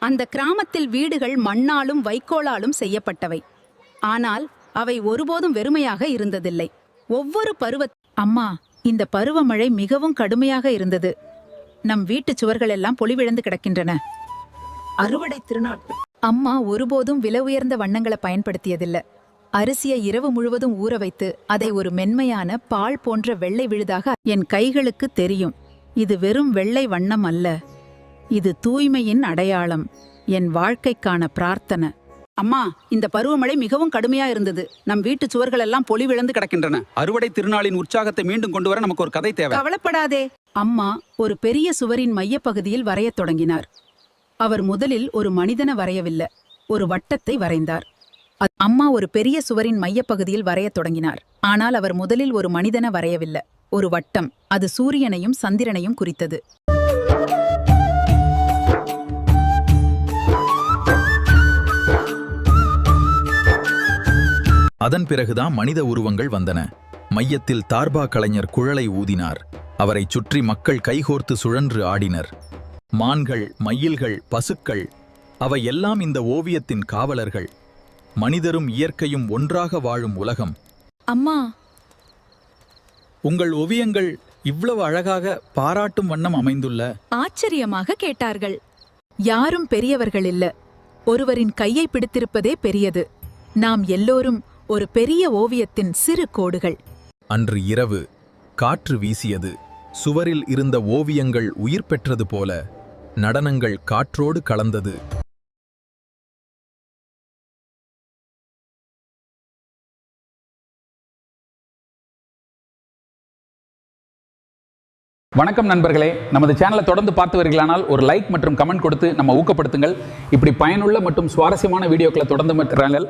அந்த கிராமத்தில் வீடுகள் மண்ணாலும் வைக்கோலாலும் செய்யப்பட்டவை. ஆனால் அவை ஒருபோதும் வெறுமையாக இருந்ததில்லை. ஒவ்வொரு அம்மா, இந்த பருவமழை மிகவும் கடுமையாக இருந்தது. நம் வீட்டு சுவர்கள் எல்லாம் பொலிவிழந்து கிடக்கின்றன. அறுவடை திருநாள். அம்மா ஒருபோதும் விலை உயர்ந்த வண்ணங்களை பயன்படுத்தியதில்லை. அரிசியை இரவு முழுவதும் ஊற வைத்து அதை ஒரு மென்மையான பால் போன்ற வெள்ளை விழுதாக என் கைகளுக்கு தெரியும். இது வெறும் வெள்ளை வண்ணம் அல்ல, இது தூய்மையின் அடையாளம், என் வாழ்க்கைக்கான பிரார்த்தனை. அம்மா, இந்த பருவமழை மிகவும் கடுமையா இருந்தது. நம் வீட்டு சுவர்கள் எல்லாம் பொலிவிழந்து கிடக்கின்றன. அறுவடை திருநாளின் உற்சாகத்தை மீண்டும் கொண்டு வர நமக்கு ஒரு கதை தேவை. கவலைப்படாதே. அம்மா ஒரு பெரிய சுவரின் மையப்பகுதியில் வரையத் தொடங்கினார். அவர் முதலில் ஒரு மனிதனை வரையவில்லை, ஒரு வட்டத்தை வரைந்தார். அம்மா ஒரு பெரிய சுவரின் மையப்பகுதியில் வரையத் தொடங்கினார். ஆனால் அவர் முதலில் ஒரு மனிதனை வரையவில்லை, ஒரு வட்டம். அது சூரியனையும் சந்திரனையும் குறித்தது. அதன் பிறகுதான் மனித உருவங்கள் வந்தன. மையத்தில் தார்பா கலைஞர் குழலை ஊதினார். அவரைச் சுற்றி மக்கள் கைகோர்த்து சுழன்று ஆடினர். மான்கள், மயில்கள், பசுக்கள், அவை எல்லாம் இந்த ஓவியத்தின் காவலர்கள். மனிதரும் இயற்கையும் ஒன்றாக வாழும் உலகம். அம்மா, உங்கள் ஓவியங்கள் இவ்வளவு அழகாக பாராட்டும் வண்ணம் அமைந்துள்ள. ஆச்சரியமாக கேட்டார்கள். யாரும் பெரியவர்கள் இல்ல, ஒருவரின் கையை பிடித்திருப்பதே பெரியது. நாம் எல்லோரும் ஒரு பெரிய ஓவியத்தின் சிறு கோடுகள். அன்று இரவு காற்று வீசியது. சுவரில் இருந்த ஓவியங்கள் உயிர் பெற்றது போல நடனங்கள் காற்றோடு கலந்தது. வணக்கம் நண்பர்களே, நமது சேனலை தொடர்ந்து பார்த்து வருகிறானால் ஒரு லைக் மற்றும் கமெண்ட் கொடுத்து நம்ம ஊக்கப்படுத்துங்கள். இப்படி பயனுள்ள மற்றும் சுவாரஸ்யமான வீடியோக்களை தொடர்ந்து இருக்கிறார்கள்.